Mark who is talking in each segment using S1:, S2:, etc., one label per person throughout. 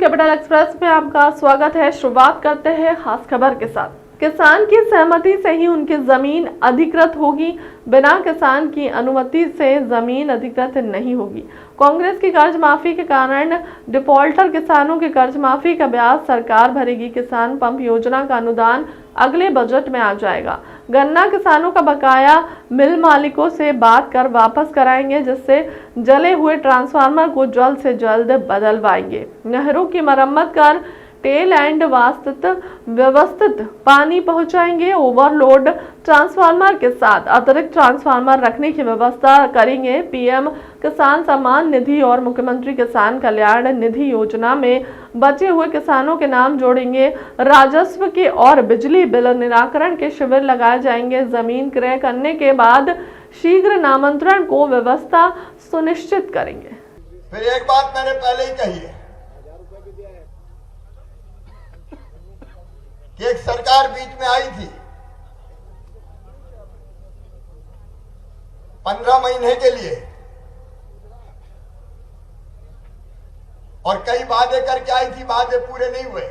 S1: Capital express में आपका स्वागत है। शुरुआत करते हैं खास खबर के साथ। किसान की सहमति से ही उनकी जमीन अधिकृत होगी, बिना किसान की अनुमति से जमीन अधिकृत नहीं होगी। कांग्रेस की कर्ज माफी के कारण डिफॉल्टर किसानों के कर्ज माफी का ब्याज सरकार भरेगी। किसान पंप योजना का अनुदान अगले बजट में आ जाएगा। गन्ना किसानों का बकाया मिल मालिकों से बात कर वापस कराएंगे, जिससे जले हुए ट्रांसफार्मर को जल्द से जल्द बदलवाएंगे। नहरों की मरम्मत कर टेल एंड व्यवस्थित पानी पहुंचाएंगे। ओवरलोड ट्रांसफार्मर के साथ अतिरिक्त ट्रांसफार्मर रखने की व्यवस्था करेंगे। पीएम किसान सम्मान निधि और मुख्यमंत्री किसान कल्याण निधि योजना में बचे हुए किसानों के नाम जोड़ेंगे। राजस्व के और बिजली बिल निराकरण के शिविर लगाए जाएंगे। जमीन क्रय करने के बाद शीघ्र नामांतरण को व्यवस्था सुनिश्चित करेंगे।
S2: फिर एक बात मैंने पहले ही कही है कि एक सरकार बीच में आई थी 15 महीने के लिए और कई वादे करके आई थी, वादे पूरे नहीं हुए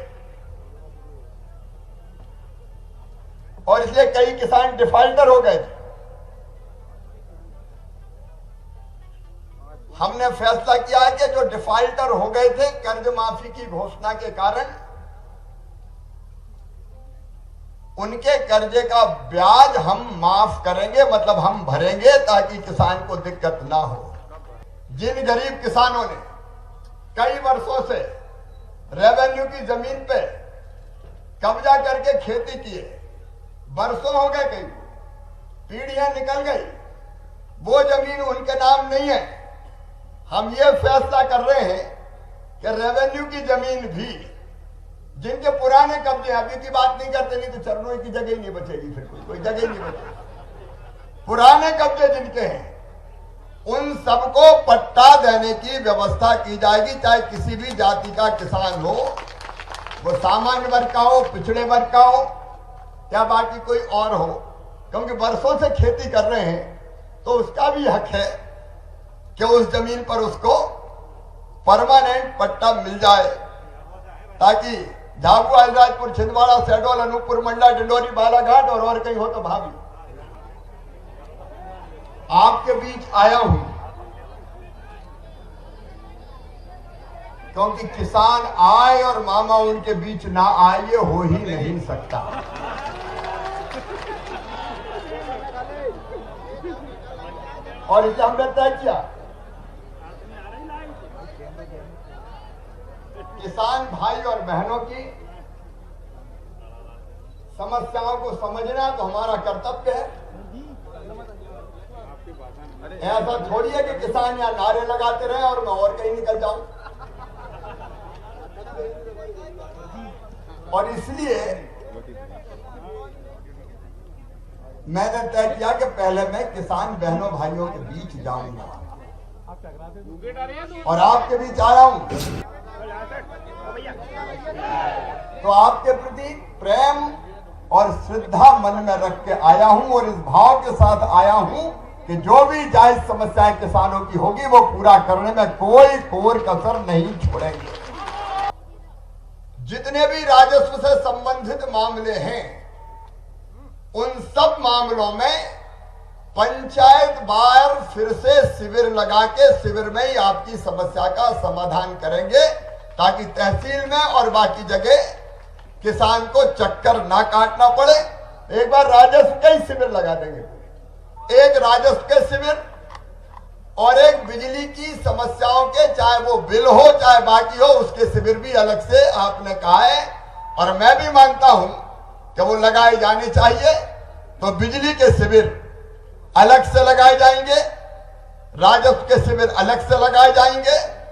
S2: और इसलिए कई किसान डिफॉल्टर हो गए थे। हमने फैसला किया कि जो डिफॉल्टर हो गए थे कर्ज माफी की घोषणा के कारण, उनके कर्जे का ब्याज हम माफ करेंगे, मतलब हम भरेंगे, ताकि किसान को दिक्कत ना हो। जिन गरीब किसानों ने कई वर्षों से रेवेन्यू की जमीन पे कब्जा करके खेती की है, बरसों हो गए, कई पीढ़ियां निकल गई, वो जमीन उनके नाम नहीं है। हम ये फैसला कर रहे हैं कि रेवेन्यू की जमीन भी जिनके पुराने कब्जे, अभी की बात नहीं करते, नहीं तो चरणों की जगह ही नहीं बचेगी, फिर कोई जगह ही नहीं बचेगी। पुराने कब्जे जिनके हैं उन सबको पट्टा देने की व्यवस्था की जाएगी, चाहे किसी भी जाति का किसान हो, वो सामान्य वर्ग का हो, पिछड़े वर्ग का हो या बाकी कोई और हो, क्योंकि वर्षों से खेती कर रहे हैं तो उसका भी हक है कि उस जमीन पर उसको परमानेंट पट्टा मिल जाए, ताकि झाबुआ, अलीराजपुर, छिंदवाड़ा, शहडोल, अनूपपुर, मंडला, डिंडोरी, बालाघाट और कहीं हो तो भाभी आपके बीच आया हूं क्योंकि किसान आए और मामा उनके बीच ना आए, ये हो ही नहीं सकता। और इसे हमने तय किया, किसान भाई और बहनों की समस्याओं को समझना तो हमारा कर्तव्य है। ऐसा थोड़ी है कि किसान यहाँ नारे लगाते रहे और मैं और कहीं निकल जाऊं। और इसलिए मैंने तय किया कि पहले मैं किसान बहनों भाइयों के बीच जाऊंगा और आपके बीच आया हूं तो आपके प्रति प्रेम और श्रद्धा मन में रख के आया हूं और इस भाव के साथ आया हूं कि जो भी जायज समस्याएं किसानों की होगी वो पूरा करने में कोई कोर कसर नहीं छोड़ेंगे। जितने भी राजस्व से संबंधित मामले हैं उन सब मामलों में पंचायत बार फिर से शिविर लगा के शिविर में ही आपकी समस्या का समाधान करेंगे, ताकि तहसील में और बाकी जगह किसान को चक्कर ना काटना पड़े। एक बार राजस्व के ही शिविर लगा देंगे, एक राजस्व के शिविर और एक बिजली की समस्याओं के, चाहे वो बिल हो चाहे बाकी हो, उसके शिविर भी अलग से आपने कहा है और मैं भी मानता हूं कि वो लगाए जाने चाहिए। तो बिजली के शिविर अलग से लगाए जाएंगे, राजस्व के शिविर अलग से लगाए जाएंगे